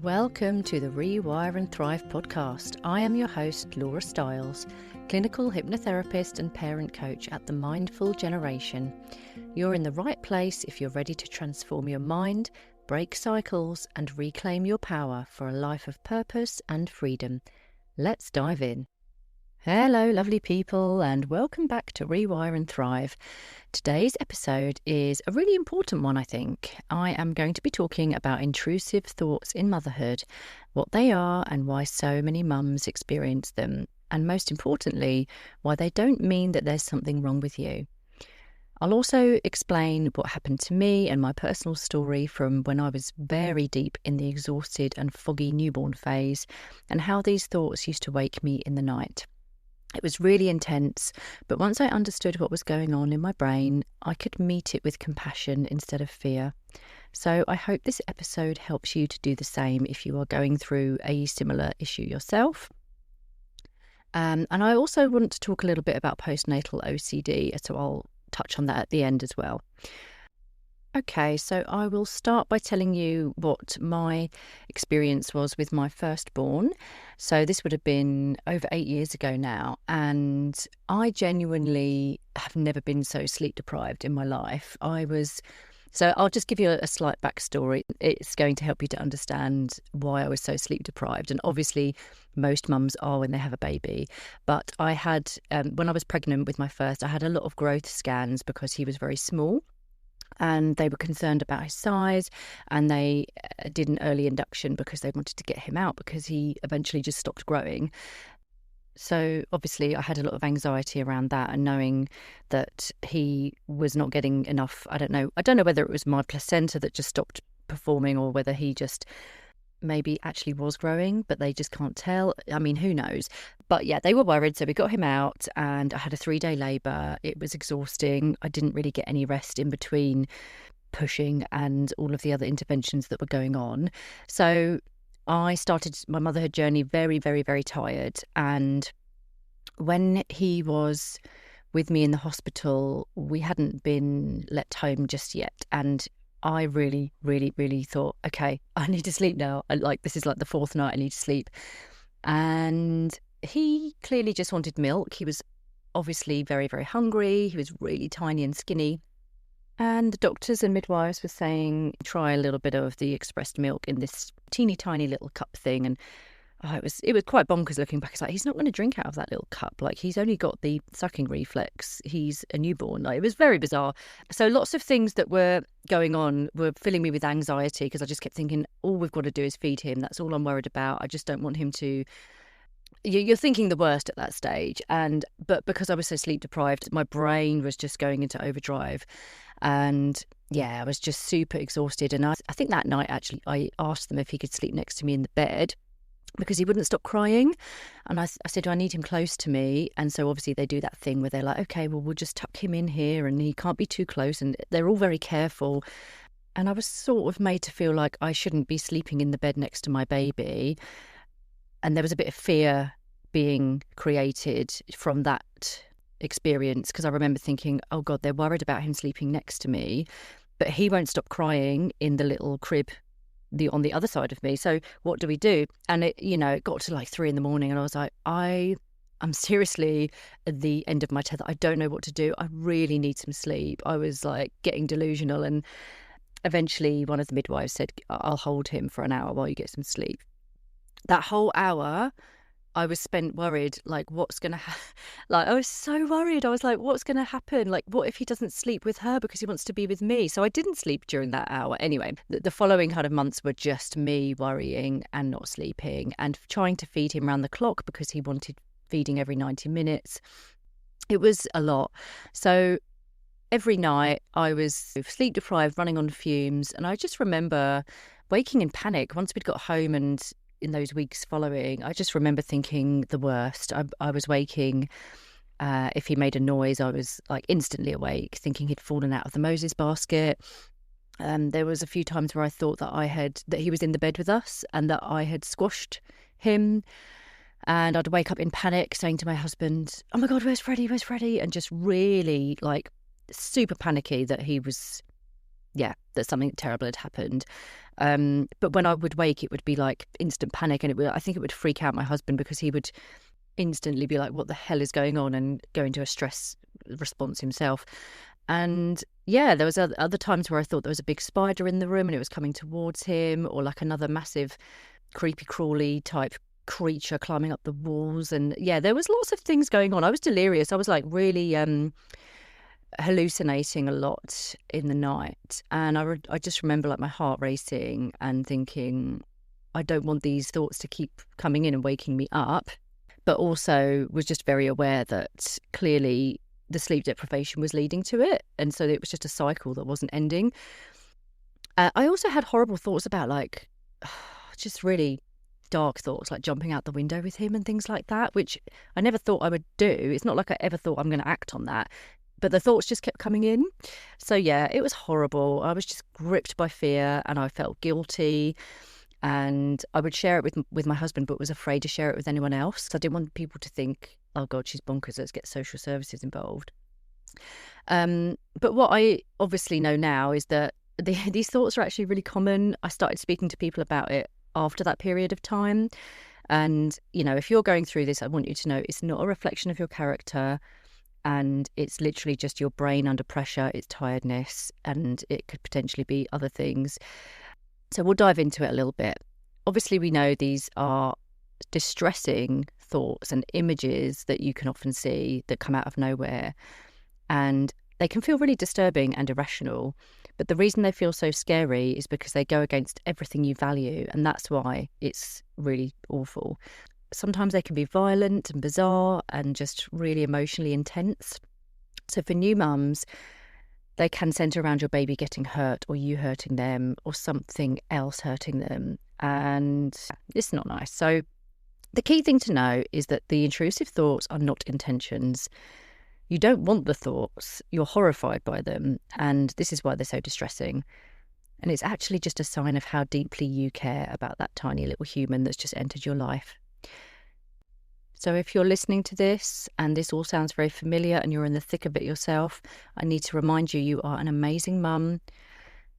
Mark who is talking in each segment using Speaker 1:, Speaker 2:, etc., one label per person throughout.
Speaker 1: Welcome to the Rewire and Thrive podcast. I am your host, Laura Stiles, clinical hypnotherapist and parent coach at the Mindful Generation. You're in the right place if you're ready to transform your mind, break cycles, and reclaim your power for a life of purpose and freedom. Let's dive in. Hello, lovely people, and welcome back to Rewire and Thrive. Today's episode is a really important one, I think. I am going to be talking about intrusive thoughts in motherhood, what they are and why so many mums experience them, and most importantly, why they don't mean that there's something wrong with you. I'll also explain what happened to me and my personal story from when I was very deep in the exhausted and foggy newborn phase, and how these thoughts used to wake me in the night. It was really intense, but once I understood what was going on in my brain, I could meet it with compassion instead of fear. So I hope this episode helps you to do the same if you are going through a similar issue yourself. And I also want to talk a little bit about postnatal OCD, so I'll touch on that at the end as well. Okay, so I will start by telling you what my experience was with my firstborn. So this would have been over 8 years ago now, and I genuinely have never been so sleep deprived in my life. So I'll just give you a slight backstory. It's going to help you to understand why I was so sleep deprived. And obviously, most mums are when they have a baby. But I had, when I was pregnant with my first, I had a lot of growth scans because he was very small. And they were concerned about his size, and they did an early induction because they wanted to get him out because he eventually just stopped growing. So obviously I had a lot of anxiety around that, and knowing that he was not getting enough. I don't know whether it was my placenta that just stopped performing or whether he just maybe actually was growing, but they just can't tell. I mean, who knows? But yeah, they were worried, so we got him out, and I had a 3-day labour. It was exhausting. I didn't really get any rest in between pushing and all of the other interventions that were going on. So I started my motherhood journey very, very, very tired. And when he was with me in the hospital, we hadn't been let home just yet. And I really, really, really thought, okay, I need to sleep now. This is like the 4th night I need to sleep. And he clearly just wanted milk. He was obviously very, very hungry. He was really tiny and skinny. And the doctors and midwives were saying, try a little bit of the expressed milk in this teeny tiny little cup thing. And it was quite bonkers looking back. It's like, he's not going to drink out of that little cup. Like, he's only got the sucking reflex. He's a newborn. Like, it was very bizarre. So lots of things that were going on were filling me with anxiety because I just kept thinking, all we've got to do is feed him. That's all I'm worried about. I just don't want him to... You're thinking the worst at that stage. But because I was so sleep deprived, my brain was just going into overdrive. And yeah, I was just super exhausted. And I think that night, actually, I asked them if he could sleep next to me in the bed, because he wouldn't stop crying. And I said, I need him close to me. And so obviously they do that thing where they're like, okay, well, we'll just tuck him in here and he can't be too close. And they're all very careful. And I was sort of made to feel like I shouldn't be sleeping in the bed next to my baby. And there was a bit of fear being created from that experience, because I remember thinking, oh God, they're worried about him sleeping next to me, but he won't stop crying in the little crib on the other side of me. So what do we do? And it got to like 3 a.m, and I was like, I'm seriously at the end of my tether. I don't know what to do. I really need some sleep. I was like getting delusional, and eventually one of the midwives said, I'll hold him for an hour while you get some sleep. That whole hour I was spent worried, like, what's going to like, I was so worried. I was like, what's going to happen? Like, what if he doesn't sleep with her because he wants to be with me? So I didn't sleep during that hour. Anyway, the following kind of months were just me worrying and not sleeping and trying to feed him around the clock because he wanted feeding every 90 minutes. It was a lot. So every night I was sleep deprived, running on fumes. And I just remember waking in panic once we'd got home, and in those weeks following, I just remember thinking the worst. I was waking. If he made a noise, I was like instantly awake, thinking he'd fallen out of the Moses basket. There was a few times where I thought that he was in the bed with us and that I had squashed him. And I'd wake up in panic saying to my husband, oh my God, where's Freddie? And just really like super panicky that he was that something terrible had happened. But when I would wake, it would be like instant panic, and I think it would freak out my husband, because he would instantly be like, what the hell is going on, and go into a stress response himself. And there was other times where I thought there was a big spider in the room and it was coming towards him, or like another massive creepy crawly type creature climbing up the walls. And there was lots of things going on. I was delirious. I was like really hallucinating a lot in the night, and I just remember like my heart racing and thinking, I don't want these thoughts to keep coming in and waking me up. But also was just very aware that clearly the sleep deprivation was leading to it, and so it was just a cycle that wasn't ending. I also had horrible thoughts about like just really dark thoughts, like jumping out the window with him and things like that, which I never thought I would do. It's not like I ever thought I'm going to act on that, but the thoughts just kept coming in. So it was horrible. I was just gripped by fear, and I felt guilty. And I would share it with my husband, but was afraid to share it with anyone else. I didn't want people to think, oh God, she's bonkers, let's get social services involved. But what I obviously know now is that these thoughts are actually really common. I started speaking to people about it after that period of time. And, if you're going through this, I want you to know it's not a reflection of your character, and it's literally just your brain under pressure, it's tiredness, and it could potentially be other things. So we'll dive into it a little bit. Obviously, we know these are distressing thoughts and images that you can often see that come out of nowhere. And they can feel really disturbing and irrational. But the reason they feel so scary is because they go against everything you value. And that's why it's really awful. Sometimes they can be violent and bizarre and just really emotionally intense. So for new mums, they can centre around your baby getting hurt, or you hurting them, or something else hurting them. And it's not nice. So the key thing to know is that the intrusive thoughts are not intentions. You don't want the thoughts. You're horrified by them. And this is why they're so distressing. And it's actually just a sign of how deeply you care about that tiny little human that's just entered your life. So if you're listening to this and this all sounds very familiar and you're in the thick of it yourself, I need to remind you, you are an amazing mum,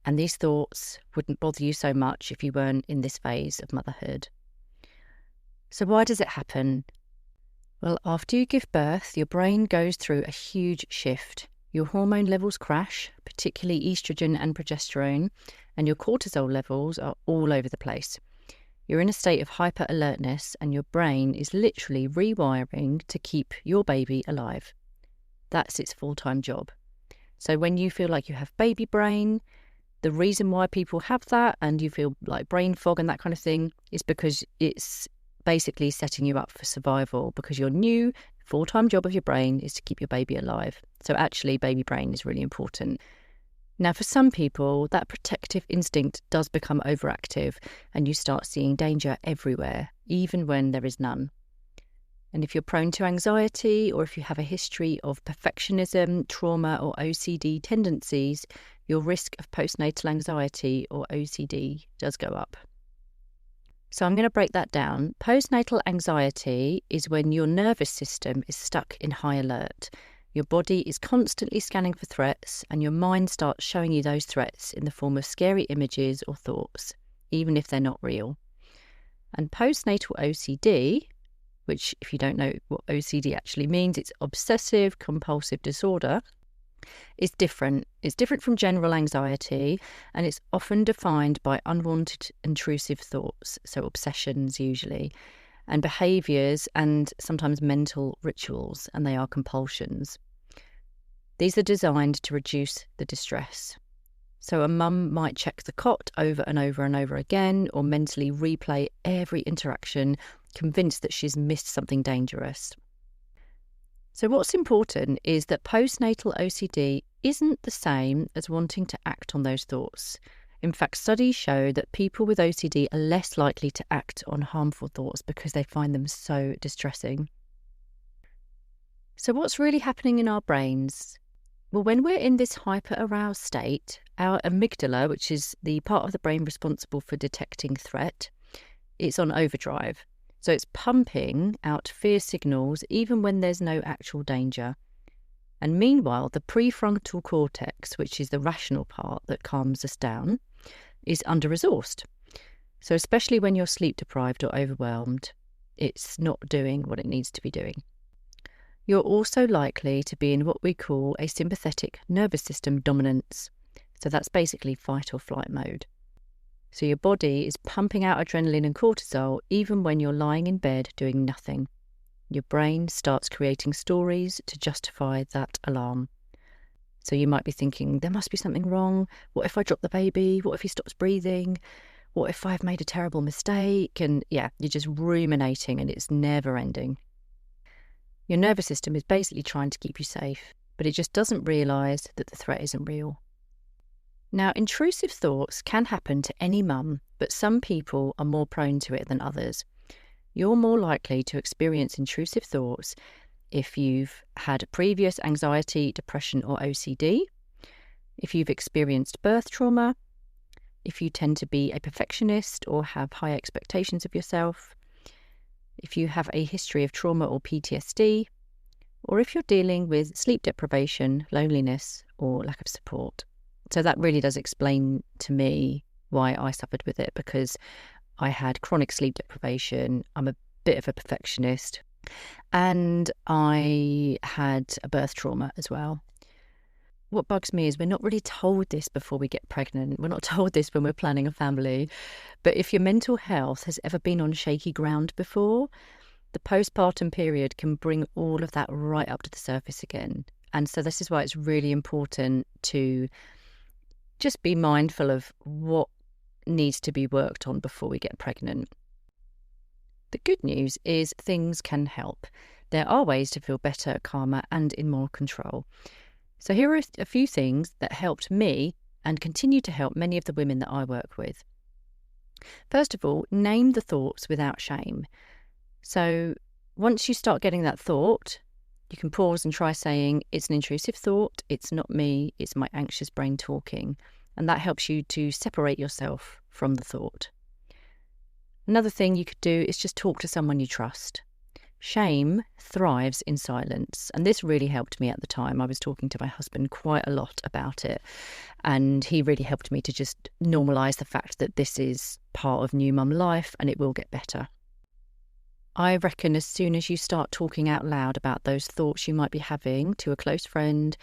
Speaker 1: and these thoughts wouldn't bother you so much if you weren't in this phase of motherhood. So why does it happen? Well, after you give birth, your brain goes through a huge shift. Your hormone levels crash, particularly estrogen and progesterone, and your cortisol levels are all over the place. You're in a state of hyper alertness, and your brain is literally rewiring to keep your baby alive. That's its full-time job. So when you feel like you have baby brain, the reason why people have that and you feel like brain fog and that kind of thing is because it's basically setting you up for survival, because your new full-time job of your brain is to keep your baby alive. So actually, baby brain is really important. Now, for some people, that protective instinct does become overactive and you start seeing danger everywhere, even when there is none. And if you're prone to anxiety, or if you have a history of perfectionism, trauma, or OCD tendencies, your risk of postnatal anxiety or OCD does go up. So I'm going to break that down. Postnatal anxiety is when your nervous system is stuck in high alert. Your body is constantly scanning for threats, and your mind starts showing you those threats in the form of scary images or thoughts, even if they're not real. And postnatal OCD, which, if you don't know what OCD actually means, it's obsessive compulsive disorder, is different. It's different from general anxiety, and it's often defined by unwanted intrusive thoughts, so obsessions usually, and behaviours and sometimes mental rituals, and they are compulsions. These are designed to reduce the distress. So a mum might check the cot over and over and over again, or mentally replay every interaction, convinced that she's missed something dangerous. So what's important is that postnatal OCD isn't the same as wanting to act on those thoughts. In fact, studies show that people with OCD are less likely to act on harmful thoughts because they find them so distressing. So what's really happening in our brains? Well, when we're in this hyper-aroused state, our amygdala, which is the part of the brain responsible for detecting threat, it's on overdrive. So it's pumping out fear signals even when there's no actual danger. And meanwhile, the prefrontal cortex, which is the rational part that calms us down, is under-resourced. So especially when you're sleep deprived or overwhelmed, it's not doing what it needs to be doing. You're also likely to be in what we call a sympathetic nervous system dominance. So that's basically fight or flight mode. So your body is pumping out adrenaline and cortisol even when you're lying in bed doing nothing. Your brain starts creating stories to justify that alarm. So you might be thinking, there must be something wrong. What if I drop the baby? What if he stops breathing? What if I've made a terrible mistake? And yeah, you're just ruminating and it's never ending. Your nervous system is basically trying to keep you safe, but it just doesn't realise that the threat isn't real. Now, intrusive thoughts can happen to any mum, but some people are more prone to it than others. You're more likely to experience intrusive thoughts if you've had previous anxiety, depression or OCD, if you've experienced birth trauma, if you tend to be a perfectionist or have high expectations of yourself, if you have a history of trauma or PTSD, or if you're dealing with sleep deprivation, loneliness or lack of support. So that really does explain to me why I suffered with it, because I had chronic sleep deprivation. I'm a bit of a perfectionist, and I had a birth trauma as well. What bugs me is we're not really told this before we get pregnant. We're not told this when we're planning a family. But if your mental health has ever been on shaky ground before, the postpartum period can bring all of that right up to the surface again. And so this is why it's really important to just be mindful of what needs to be worked on before we get pregnant. The good news is things can help. There are ways to feel better, calmer, and in more control. So here are a few things that helped me and continue to help many of the women that I work with. First of all, name the thoughts without shame. So once you start getting that thought, you can pause and try saying, it's an intrusive thought, it's not me, it's my anxious brain talking. And that helps you to separate yourself from the thought. Another thing you could do is just talk to someone you trust. Shame thrives in silence. And this really helped me at the time. I was talking to my husband quite a lot about it. And he really helped me to just normalise the fact that this is part of new mum life and it will get better. I reckon as soon as you start talking out loud about those thoughts you might be having to a close friend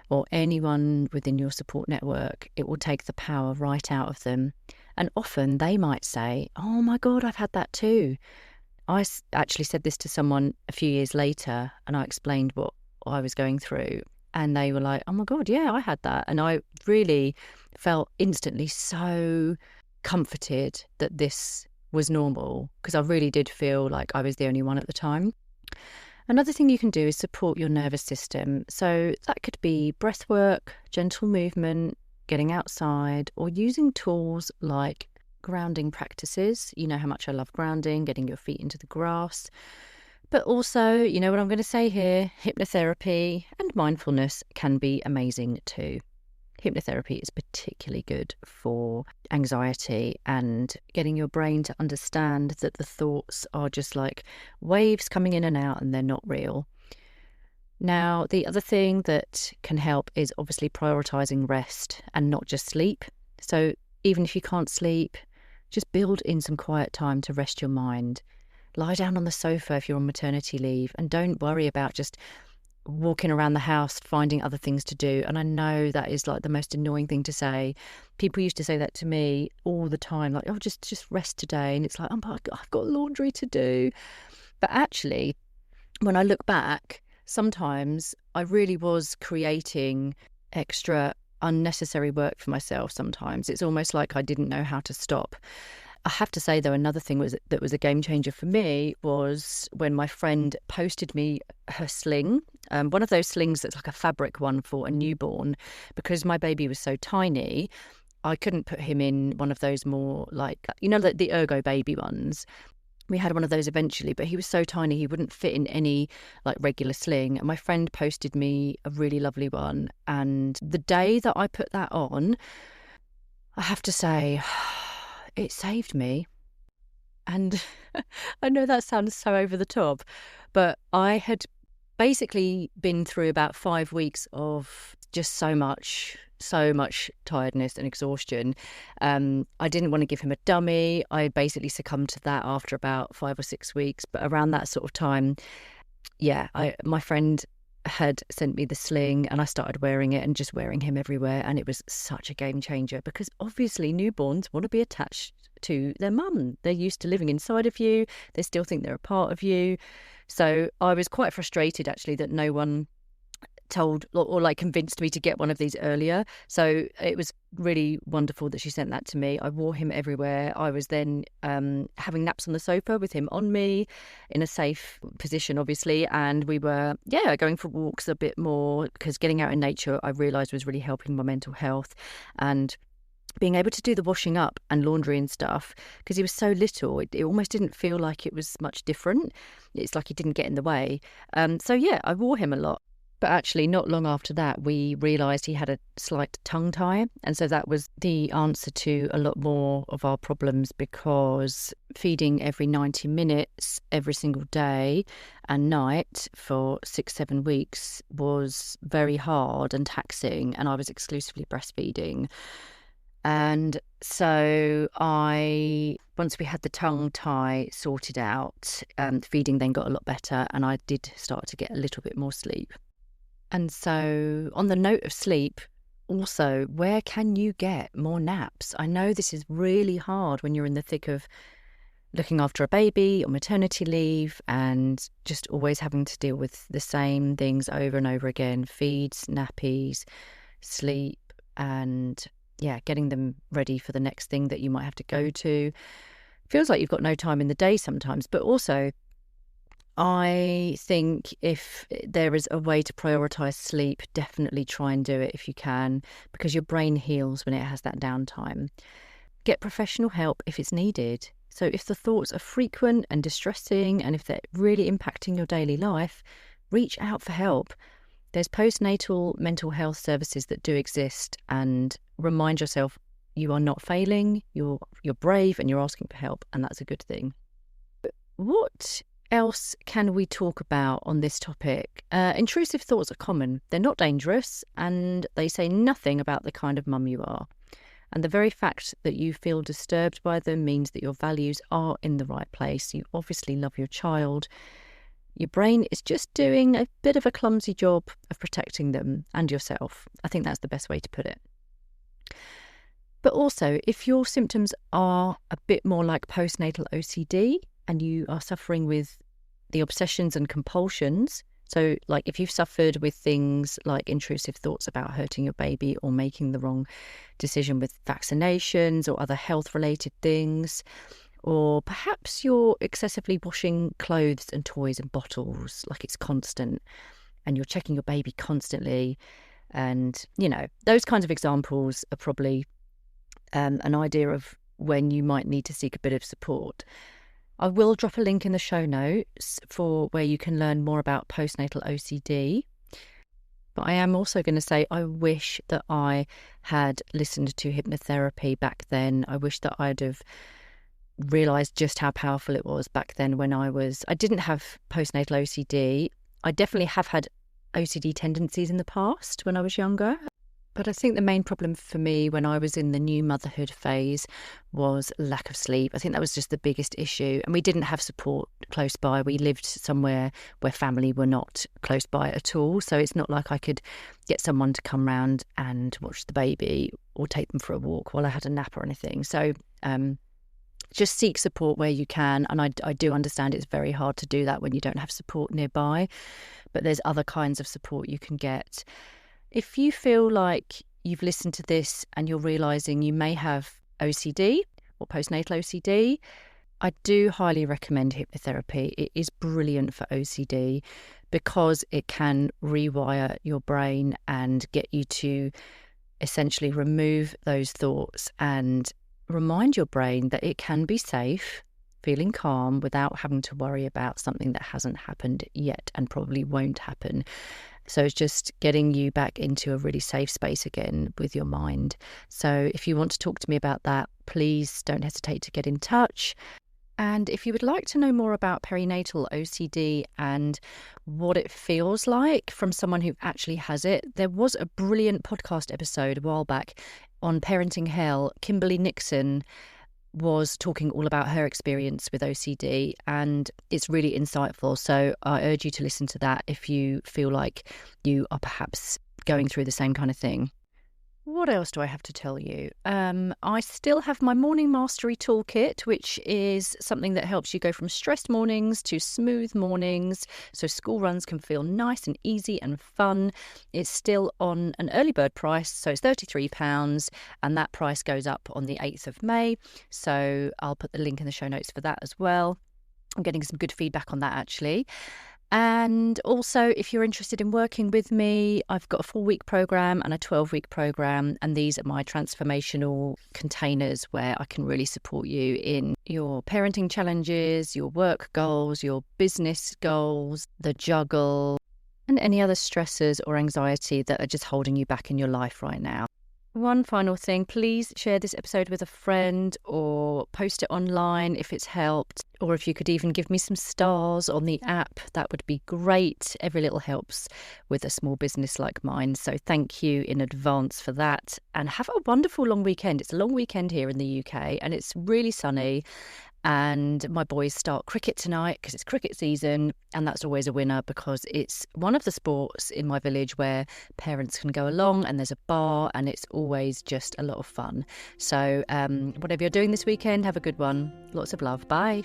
Speaker 1: or anyone within your support network, it will take the power right out of them. And often they might say, oh my God, I've had that too. I actually said this to someone a few years later and I explained what I was going through. And they were like, oh my God, yeah, I had that. And I really felt instantly so comforted that this was normal, because I really did feel like I was the only one at the time. Another thing you can do is support your nervous system. So that could be breath work, gentle movement, getting outside, or using tools like grounding practices. You know how much I love grounding, getting your feet into the grass. But also, you know what I'm going to say here, hypnotherapy and mindfulness can be amazing too. Hypnotherapy is particularly good for anxiety and getting your brain to understand that the thoughts are just like waves coming in and out and they're not real. Now, the other thing that can help is obviously prioritising rest and not just sleep. So even if you can't sleep, just build in some quiet time to rest your mind. Lie down on the sofa if you're on maternity leave and don't worry about just walking around the house finding other things to do. And I know that is like the most annoying thing to say. People used to say that to me all the time, like, oh, just rest today. And it's like, oh, I've got laundry to do. But actually, when I look back, sometimes I really was creating extra unnecessary work for myself. Sometimes it's almost like I didn't know how to stop. I have to say, though, another thing that was a game changer for me was when my friend posted me her sling, one of those slings that's like a fabric one for a newborn. Because my baby was so tiny, I couldn't put him in one of those more like, you know, the Ergo baby ones. We had one of those eventually, but he was so tiny he wouldn't fit in any like regular sling. And my friend posted me a really lovely one. And the day that I put that on, I have to say, it saved me. And I know that sounds so over the top, but I had basically been through about 5 weeks of just so much tiredness and exhaustion. I didn't want to give him a dummy. I basically succumbed to that after about 5 or 6 weeks. But around that sort of time, my friend had sent me the sling and I started wearing it and just wearing him everywhere. And it was such a game changer because obviously newborns want to be attached to their mum. They're used to living inside of you. They still think they're a part of you. So I was quite frustrated actually that no one told or like convinced me to get one of these earlier. So it was really wonderful that she sent that to me. I wore him everywhere. I was then having naps on the sofa with him on me in a safe position, obviously. And we were, going for walks a bit more because getting out in nature, I realised was really helping my mental health. And being able to do the washing up and laundry and stuff, because he was so little, it almost didn't feel like it was much different. It's like he didn't get in the way. I wore him a lot. But actually, not long after that, we realised he had a slight tongue tie. And so that was the answer to a lot more of our problems, because feeding every 90 minutes every single day and night for 6-7 weeks was very hard and taxing. And I was exclusively breastfeeding. And so once we had the tongue tie sorted out, feeding then got a lot better. And I did start to get a little bit more sleep. And so on the note of sleep, also, where can you get more naps? I know this is really hard when you're in the thick of looking after a baby or maternity leave and just always having to deal with the same things over and over again: feeds, nappies, sleep, and getting them ready for the next thing that you might have to go to. Feels like you've got no time in the day sometimes, but also I think if there is a way to prioritise sleep, definitely try and do it if you can, because your brain heals when it has that downtime. Get professional help if it's needed. So if the thoughts are frequent and distressing, and if they're really impacting your daily life, reach out for help. There's postnatal mental health services that do exist, and remind yourself you are not failing, you're brave and you're asking for help, and that's a good thing. What else can we talk about on this topic? Intrusive thoughts are common. They're not dangerous, and they say nothing about the kind of mum you are. And the very fact that you feel disturbed by them means that your values are in the right place. You obviously love your child. Your brain is just doing a bit of a clumsy job of protecting them and yourself. I think that's the best way to put it. But also, if your symptoms are a bit more like postnatal OCD, and you are suffering with the obsessions and compulsions, so like if you've suffered with things like intrusive thoughts about hurting your baby or making the wrong decision with vaccinations or other health-related things, or perhaps you're excessively washing clothes and toys and bottles, like it's constant, and you're checking your baby constantly, and, those kinds of examples are probably an idea of when you might need to seek a bit of support. I will drop a link in the show notes for where you can learn more about postnatal OCD. But I am also going to say I wish that I had listened to hypnotherapy back then. I wish that I'd have realised just how powerful it was back then when I didn't have postnatal OCD. I definitely have had OCD tendencies in the past when I was younger. But I think the main problem for me when I was in the new motherhood phase was lack of sleep. I think that was just the biggest issue. And we didn't have support close by. We lived somewhere where family were not close by at all. So it's not like I could get someone to come round and watch the baby or take them for a walk while I had a nap or anything. So just seek support where you can. And I do understand it's very hard to do that when you don't have support nearby. But there's other kinds of support you can get. If you feel like you've listened to this and you're realising you may have OCD or postnatal OCD, I do highly recommend hypnotherapy. It is brilliant for OCD because it can rewire your brain and get you to essentially remove those thoughts and remind your brain that it can be safe, feeling calm without having to worry about something that hasn't happened yet and probably won't happen. So it's just getting you back into a really safe space again with your mind. So if you want to talk to me about that, please don't hesitate to get in touch. And if you would like to know more about perinatal OCD and what it feels like from someone who actually has it, there was a brilliant podcast episode a while back on parenting hell. Kimberly Nixon was talking all about her experience with OCD, and it's really insightful. So I urge you to listen to that if you feel like you are perhaps going through the same kind of thing. What else do I have to tell you? I still have my morning mastery toolkit, which is something that helps you go from stressed mornings to smooth mornings, so school runs can feel nice and easy and fun. It's still on an early bird price, so it's £33, and that price goes up on the 8th of May. So I'll put the link in the show notes for that as well. I'm getting some good feedback on that, actually. And also, if you're interested in working with me, I've got a 4-week program and a 12-week program. And these are my transformational containers where I can really support you in your parenting challenges, your work goals, your business goals, the juggle, and any other stressors or anxiety that are just holding you back in your life right now. One final thing, please share this episode with a friend or post it online if it's helped, or if you could even give me some stars on the app, that would be great. Every little helps with a small business like mine. So thank you in advance for that, and have a wonderful long weekend. It's a long weekend here in the UK and it's really sunny. And my boys start cricket tonight because it's cricket season, and that's always a winner because it's one of the sports in my village where parents can go along and there's a bar and it's always just a lot of fun. So whatever you're doing this weekend, have a good one. Lots of love. Bye.